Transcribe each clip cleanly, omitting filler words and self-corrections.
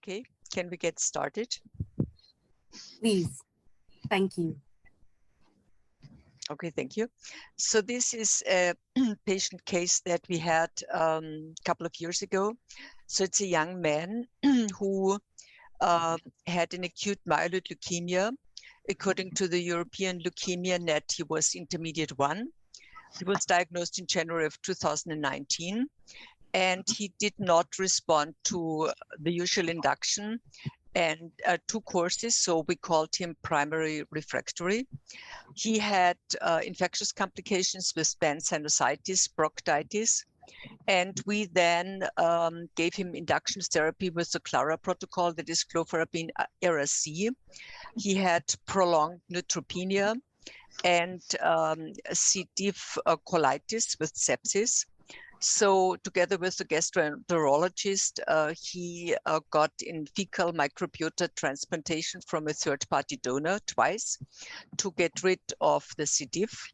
Okay, can we get started? Please. Thank you. Okay, thank you. So this is a patient case that we had a couple of years ago. So it's a young man who had an acute myeloid leukemia. According to the European Leukemia Net, he was intermediate 1. He was diagnosed in January of 2019, and he did not respond to the usual induction and 2 courses, so we called him primary refractory. He had infectious complications with pansinusitis, bronchitis, and we then gave him induction therapy with the CLARA protocol, that is clofurabine Ara-C. He had prolonged neutropenia and C. diff colitis with sepsis. So together with the gastroenterologist, he got in fecal microbiota transplantation from a third-party donor twice to get rid of the C. diff.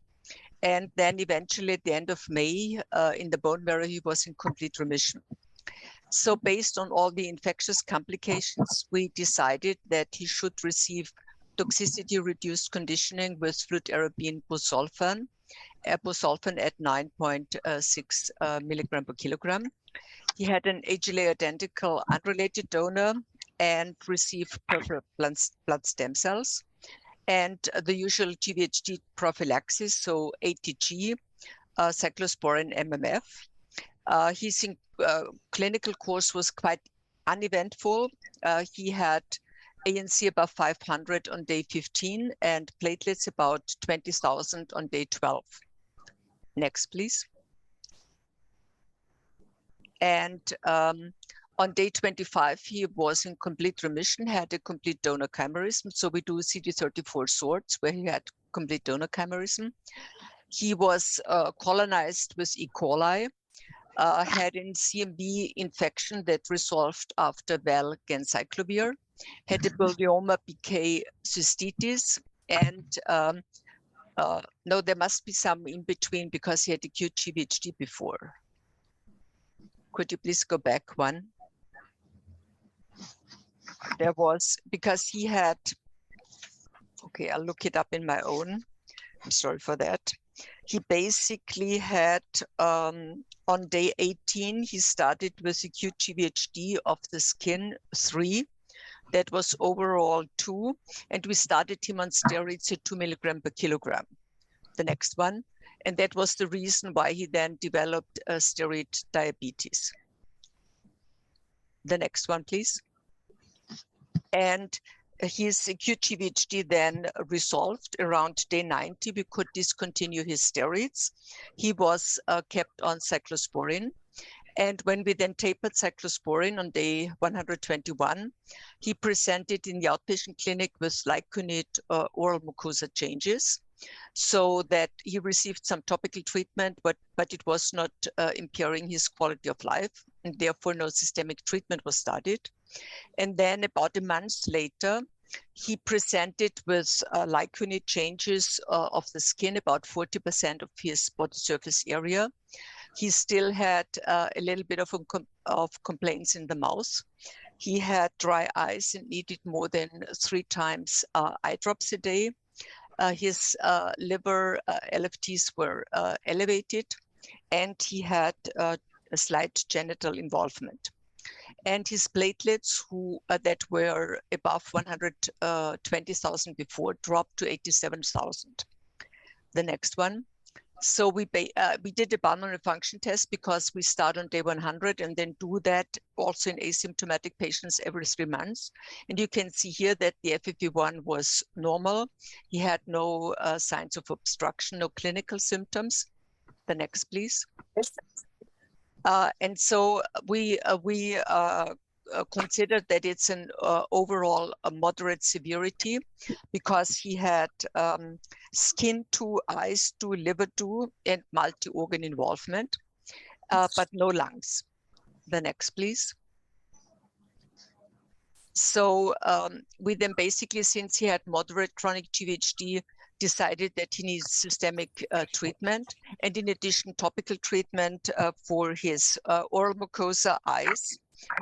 And then eventually at the end of May, in the bone marrow, he was in complete remission. So based on all the infectious complications, we decided that he should receive toxicity-reduced conditioning with fludarabine busulfan at 9.6 milligram per kilogram. He had an HLA identical unrelated donor and received peripheral blood stem cells and the usual GvHD prophylaxis, so ATG, cyclosporin, MMF. His clinical course was quite uneventful. He had ANC above 500 on day 15 and platelets about 20,000 on day 12. Next, please. And on day 25, he was in complete remission, had a complete donor chimerism. So we do CD34 sorts where he had complete donor chimerism. He was colonized with E. coli, had an CMV infection that resolved after valganciclovir, had a bilioma BK cystitis, and no, there must be some in between because he had acute GvHD before. Could you please go back one? There was, because he had, okay, I'll look it up in my own. I'm sorry for that. He basically had, on day 18, he started with acute GvHD of the skin 3. That was overall 2, and we started him on steroids at 2 milligram per kilogram. The next one, and that was the reason why he then developed steroid diabetes. The next one, please. And his acute GvHD then resolved around day 90. We could discontinue his steroids. He was kept on cyclosporin. And when we then tapered cyclosporin on day 121, he presented in the outpatient clinic with Lycunid oral mucosa changes, so that he received some topical treatment, but it was not impairing his quality of life, and therefore no systemic treatment was started. And then about a month later, he presented with Lycunid changes of the skin, about 40% of his body surface area. He still had a little bit of complaints in the mouth. He had dry eyes and needed more than 3 times eye drops a day. His liver LFTs were elevated, and he had a slight genital involvement. And his platelets, that were above 120,000 before, dropped to 87,000. The next one. So we did a pulmonary function test because we start on day 100 and then do that also in asymptomatic patients every 3 months. And you can see here that the FEV1 was normal. He had no signs of obstruction, no clinical symptoms. The next, please. And so we considered that it's an overall moderate severity because he had skin 2, eyes 2, liver 2, and multi-organ involvement, but no lungs. The next, please. So we then basically, since he had moderate chronic GvHD, decided that he needs systemic treatment, and in addition, topical treatment for his oral mucosa, eyes,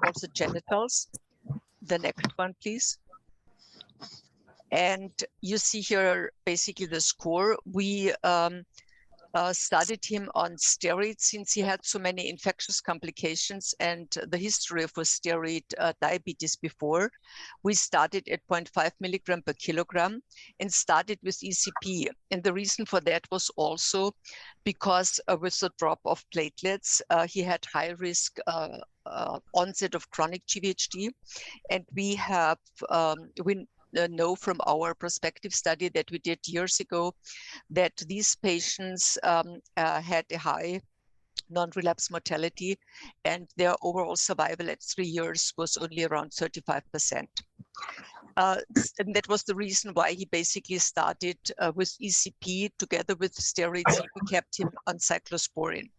also genitals. The next one, please. And you see here basically the score. We studied him on steroids since he had so many infectious complications and the history of a steroid diabetes before. We started at 0.5 milligram per kilogram and started with ECP. And the reason for that was also because with the drop of platelets, he had high risk onset of chronic GvHD. And we have, know from our prospective study that we did years ago that these patients had a high non-relapse mortality and their overall survival at 3 years was only around 35%. And that was the reason why he basically started with ECP together with steroids. We kept him on cyclosporin.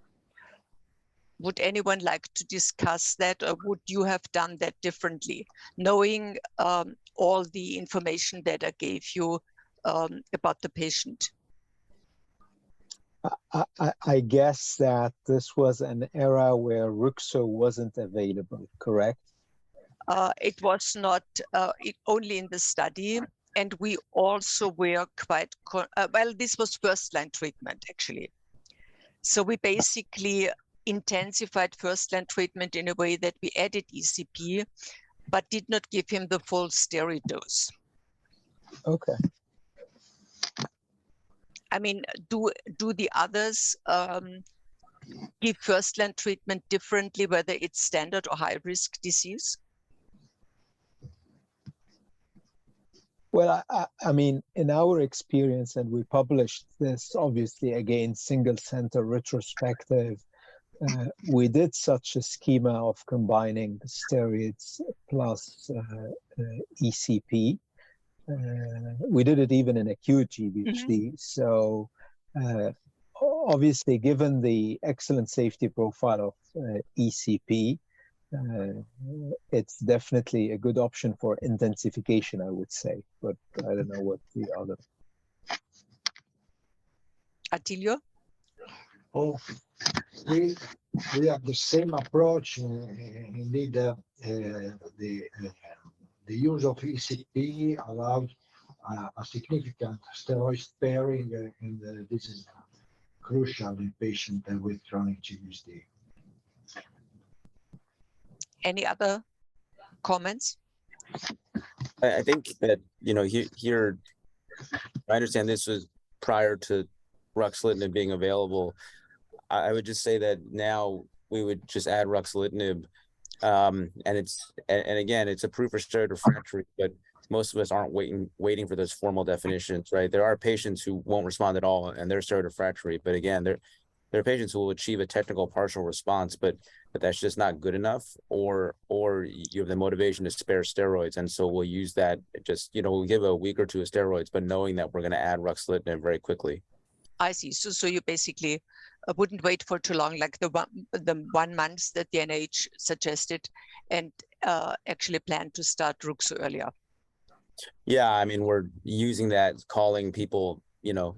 Would anyone like to discuss that, or would you have done that differently, knowing all the information that I gave you about the patient? I guess that this was an era where Ruxo wasn't available, correct? It was not only in the study, and we also were quite, well, this was first-line treatment, actually. So we basically intensified first-line treatment in a way that we added ECP, but did not give him the full steroid dose. Okay. I mean, do the others give first-line treatment differently, whether it's standard or high-risk disease? Well, I mean, in our experience, and we published this, obviously, again, single-center retrospective, we did such a schema of combining the steroids plus ECP. We did it even in acute GvHD. So obviously, given the excellent safety profile of ECP, it's definitely a good option for intensification, I would say. But I don't know what the other. Attilio? Oh, we have the same approach. Indeed, the use of ECP allowed a significant steroid sparing, and this is crucial in patients with chronic GvHD. Any other comments? I think that, you know, here, I understand this was prior to ruxolitinib being available. I would just say that now we would just add ruxolitinib, and again, it's approved for steroid refractory, but most of us aren't waiting for those formal definitions, right? There are patients who won't respond at all, and they're steroid refractory, but again, there are patients who will achieve a technical partial response, but that's just not good enough, or you have the motivation to spare steroids, and so we'll use that. Just, you know, we'll give a week or two of steroids, but knowing that we're going to add ruxolitinib very quickly. I see. So you basically wouldn't wait for too long, like the 1 month that the NIH suggested, and actually plan to start Ruxo earlier. Yeah, I mean, we're using that, calling people, you know,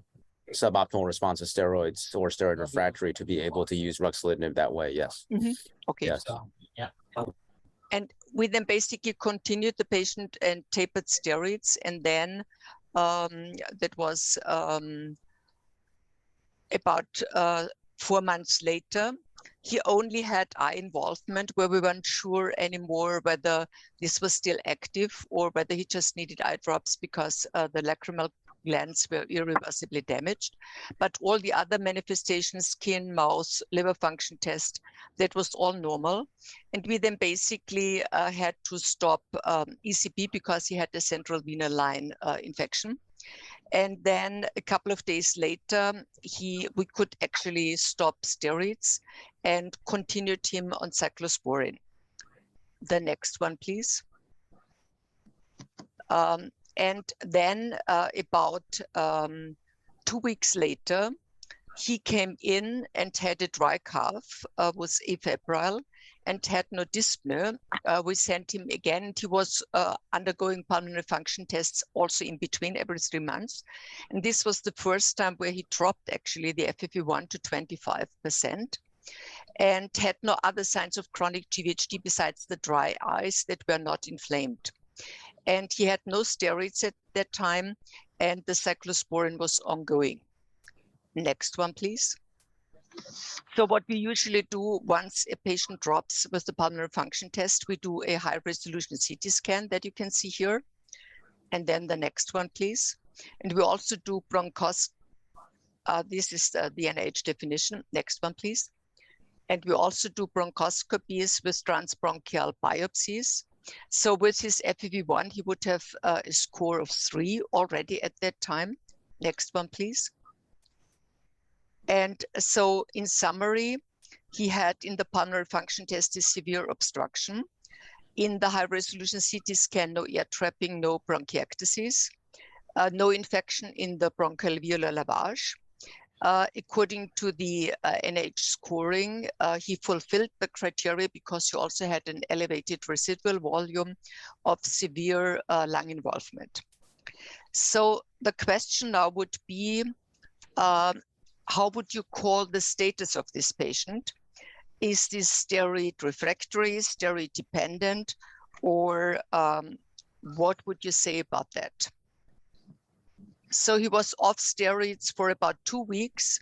suboptimal response to steroids or steroid refractory to be able to use ruxolitinib that way. Yes. Okay. Yes. Yeah. And we then basically continued the patient and tapered steroids, and then that was about 4 months later. He only had eye involvement where we weren't sure anymore whether this was still active or whether he just needed eye drops because the lacrimal glands were irreversibly damaged. But all the other manifestations, skin, mouth, liver function test, that was all normal. And we then basically had to stop ECP because he had a central venous line infection. And then a couple of days later, we could actually stop steroids and continued him on cyclosporin. The next one, please. And then about 2 weeks later, he came in and had a dry cough, was afebrile, and had no dyspnea. We sent him again, and he was undergoing pulmonary function tests also in between every 3 months. And this was the first time where he dropped actually the FEV1 to 25%. and had no other signs of chronic GvHD besides the dry eyes that were not inflamed. And he had no steroids at that time, and the cyclosporin was ongoing. Next one, please. So what we usually do once a patient drops with the pulmonary function test, we do a high resolution CT scan that you can see here. And then the next one, please. And we also do bronchoscopy. This is the NIH definition. Next one, please. And we also do bronchoscopies with transbronchial biopsies. So with his FEV1, he would have a score of 3 already at that time. Next one, please. And so in summary, he had in the pulmonary function test a severe obstruction. In the high resolution CT scan, no air trapping, no bronchiectasis, no infection in the bronchoalveolar lavage. According to the NIH scoring, he fulfilled the criteria because he also had an elevated residual volume of severe lung involvement. So the question now would be, how would you call the status of this patient? Is this steroid refractory, steroid dependent, or what would you say about that? So he was off steroids for about 2 weeks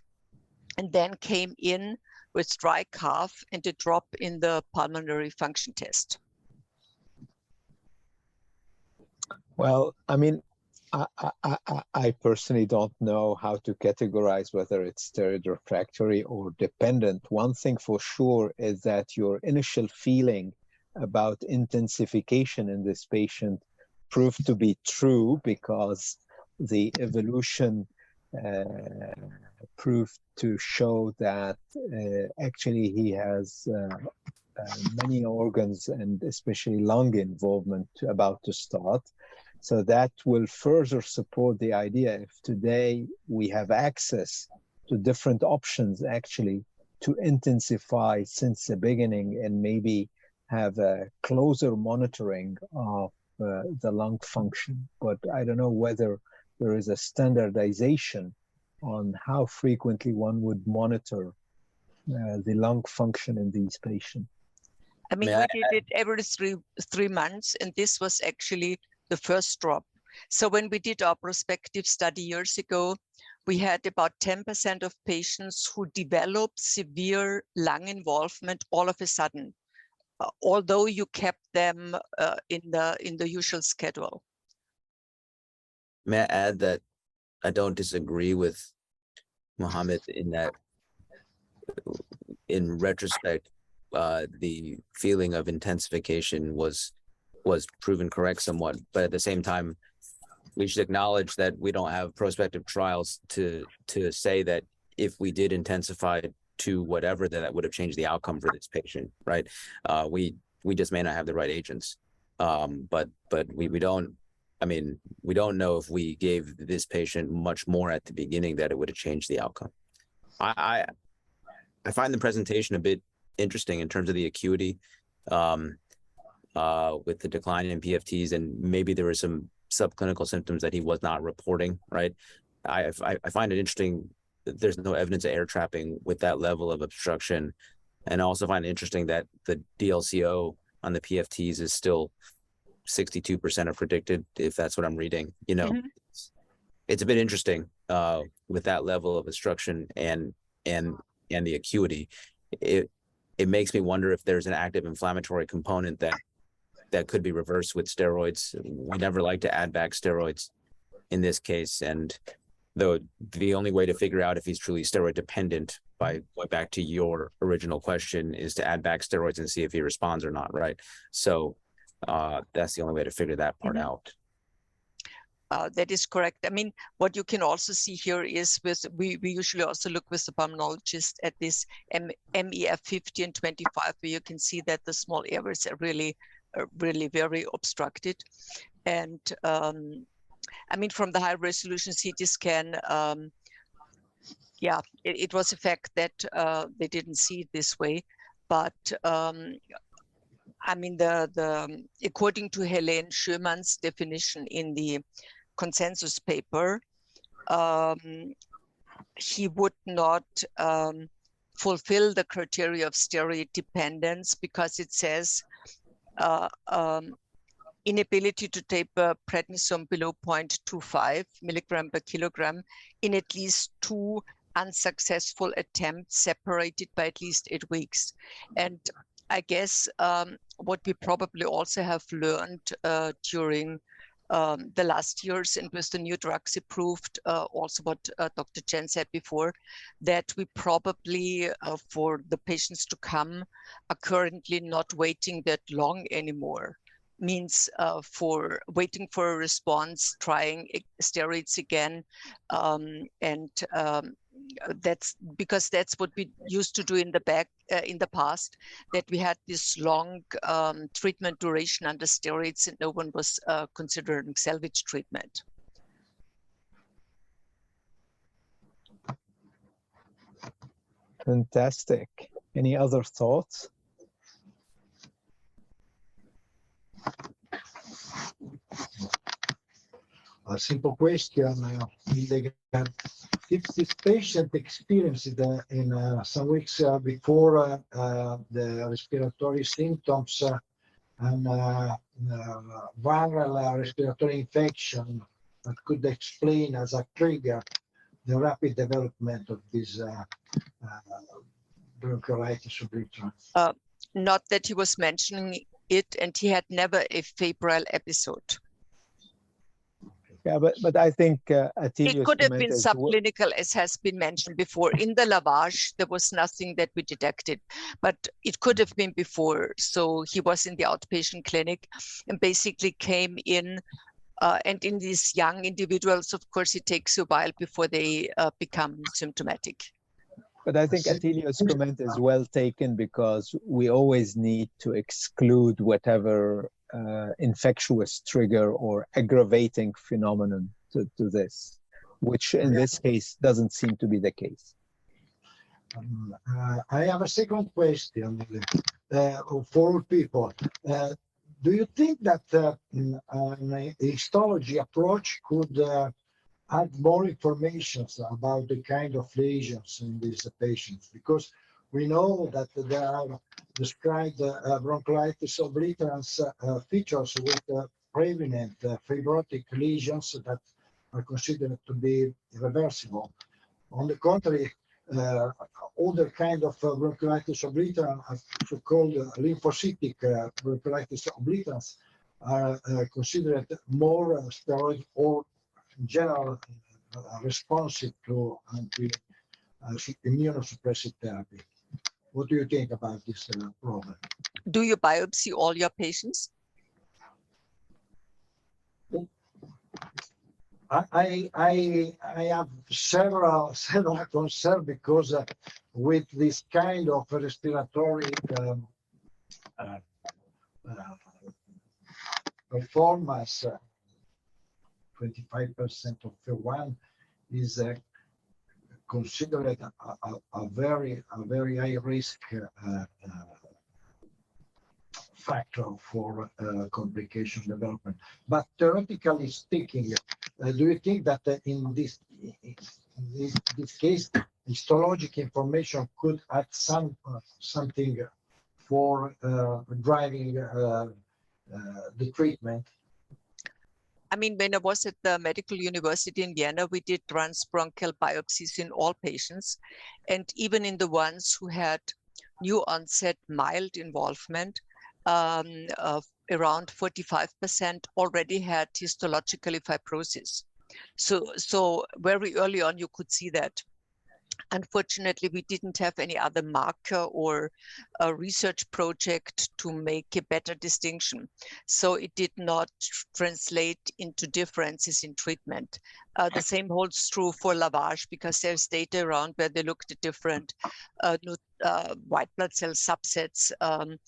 and then came in with dry cough and a drop in the pulmonary function test. Well, I mean, I personally don't know how to categorize whether it's steroid refractory or dependent. One thing for sure is that your initial feeling about intensification in this patient proved to be true, because the evolution proved to show that actually he has many organs and especially lung involvement about to start. So that will further support the idea, if today we have access to different options actually to intensify since the beginning and maybe have a closer monitoring of the lung function. But I don't know whether there is a standardization on how frequently one would monitor the lung function in these patients. I mean, we did it every three months, and this was actually the first drop. So when we did our prospective study years ago, we had about 10% of patients who developed severe lung involvement all of a sudden, although you kept them in the usual schedule. May I add that I don't disagree with Mohamad in that, in retrospect, the feeling of intensification was proven correct somewhat, but at the same time, we should acknowledge that we don't have prospective trials to say that if we did intensify to whatever, that would have changed the outcome for this patient, right? We just may not have the right agents, but we don't. I mean, we don't know if we gave this patient much more at the beginning that it would have changed the outcome. I find the presentation a bit interesting in terms of the acuity. With the decline in PFTs, and maybe there were some subclinical symptoms that he was not reporting, right? I find it interesting that there's no evidence of air trapping with that level of obstruction. And I also find it interesting that the DLCO on the PFTs is still 62% are predicted, if that's what I'm reading. You know, it's a bit interesting with that level of obstruction and the acuity. It makes me wonder if there's an active inflammatory component that could be reversed with steroids. We never like to add back steroids in this case. And though the only way to figure out if he's truly steroid dependent, by going back to your original question, is to add back steroids and see if he responds or not, right? So that's the only way to figure that part out. That is correct. I mean, what you can also see here is we usually also look with the pulmonologist at this MEF 50 and 25, where you can see that the small airways are really very obstructed. And I mean, from the high resolution CT scan, yeah, it was a fact that they didn't see it this way. But I mean, according to Helene Schürmann's definition in the consensus paper, he would not fulfill the criteria of steroid dependence, because it says inability to taper prednisone below 0.25 milligram per kilogram in at least 2 unsuccessful attempts separated by at least 8 weeks. And I guess what we probably also have learned during the last years, and with the new drugs approved, also what Dr. Chen said before, that we probably, for the patients to come, are currently not waiting that long anymore. Means for waiting for a response, trying steroids again, and that's because that's what we used to do in the past, that we had this long treatment duration under steroids, and no one was considering salvage treatment. Fantastic. Any other thoughts? A simple question, Hildegard. If this patient experienced in some weeks before the respiratory symptoms and viral respiratory infection that could explain as a trigger the rapid development of this bronchiolitis obliterans? Not that he was mentioning it, and he had never a febrile episode. Yeah, but I think Attilio's it could have been comment subclinical, as has been mentioned before. In the lavage, there was nothing that we detected, but it could have been before. So he was in the outpatient clinic and basically came in. And in these young individuals, of course, it takes a while before they become symptomatic. But I think Attilio's comment is well taken, because we always need to exclude whatever infectious trigger or aggravating phenomenon to this, which in this case doesn't seem to be the case. I have a second question for all people. Do you think that an histology approach could add more information about the kind of lesions in these patients? Because we know that there are described bronchiolitis obliterans features with prevalent fibrotic lesions that are considered to be irreversible. On the contrary, other kind of bronchiolitis obliterans, so-called lymphocytic bronchiolitis obliterans, are considered more steroid or in general responsive to immunosuppressive therapy. What do you think about this problem? Do you biopsy all your patients? I have several concerns, because with this kind of respiratory performance, 25% of F1 is considered a very high risk factor for complication development. But theoretically speaking, do you think that in this case, histologic information could add something for driving the treatment? I mean, when I was at the Medical University in Vienna, we did transbronchial biopsies in all patients. And even in the ones who had new onset mild involvement, around 45% already had histologically fibrosis. So very early on, you could see that. Unfortunately, we didn't have any other marker or a research project to make a better distinction. So it did not translate into differences in treatment. The same holds true for lavage, because there's data around where they looked at different white blood cell subsets. And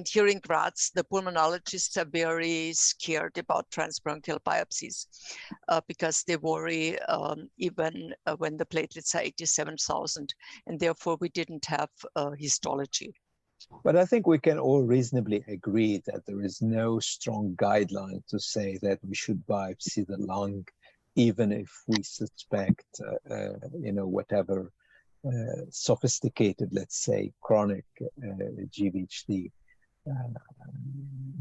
here in Graz, the pulmonologists are very scared about transbronchial biopsies because they worry even when the platelets are 87,000, and therefore we didn't have histology. But I think we can all reasonably agree that there is no strong guideline to say that we should biopsy the lung, even if we suspect, whatever sophisticated, let's say, chronic GvHD.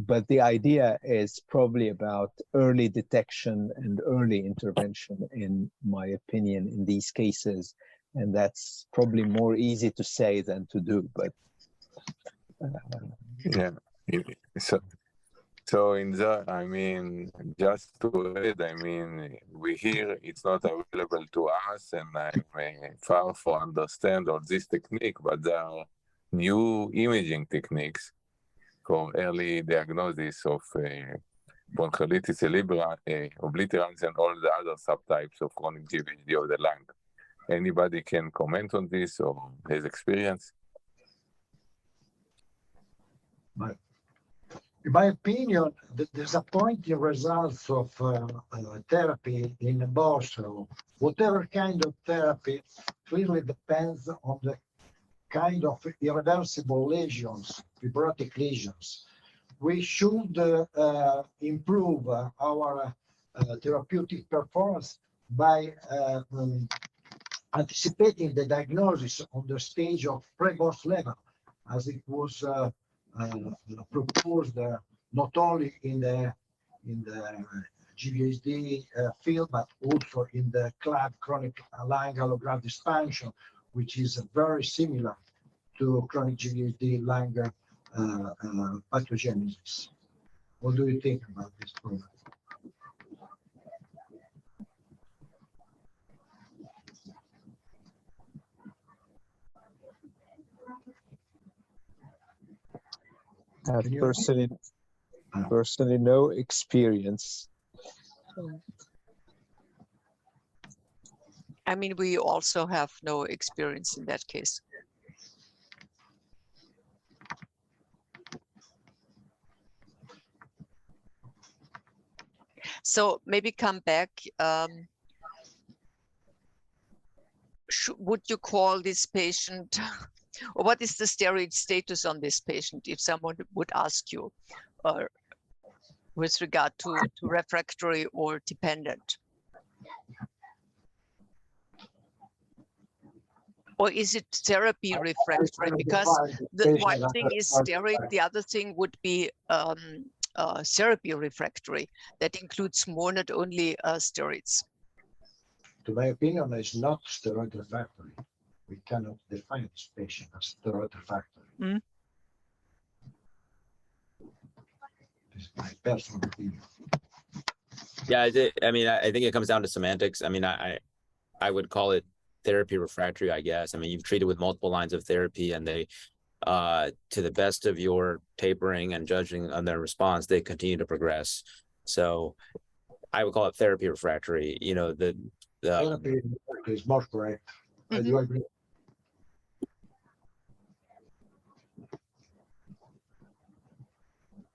But the idea is probably about early detection and early intervention, in my opinion, in these cases. And that's probably more easy to say than to do, but yeah. So in that, I mean, just to add, I mean, we hear it's not available to us, and I'm far from understand all this technique, but there are new imaging techniques for early diagnosis of bronchiolitis obliterans and all the other subtypes of chronic GvHD of the lung. Anybody can comment on this or his experience? In my opinion, the disappointing results of therapy in both, so whatever kind of therapy, clearly depends on the kind of irreversible lesions, fibrotic lesions. We should improve our therapeutic performance by anticipating the diagnosis on the stage of pre-boss level, as it was proposed not only in the GvHD field, but also in the CLAD chronic lung allograft dysfunction, which is very similar to chronic GvHD lung pathogenesis. What do you think about this program? Personally no experience. I mean, we also have no experience in that case. So maybe come back. Would you call this patient, or what is the steroid status on this patient, if someone would ask you, with regard to refractory or dependent? Or is it therapy refractory? Because the one thing is steroid, the other thing would be therapy refractory. That includes more, not only steroids. To my opinion, it's not steroid refractory. We cannot define this patient as steroid refractory. Mm. This is my personal opinion. Yeah, I mean, I think it comes down to semantics. I mean, I would call it therapy refractory, I guess. I mean, you've treated with multiple lines of therapy, and they, to the best of your tapering and judging on their response, they continue to progress. So I would call it therapy refractory. You know, therapy refractory is more correct. Mm-hmm. I do agree.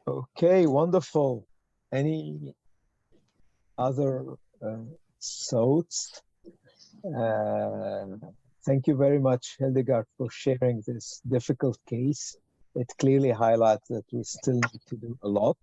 Okay, wonderful. Any other thoughts? Thank you very much, Hildegard, for sharing this difficult case. It clearly highlights that we still need to do a lot.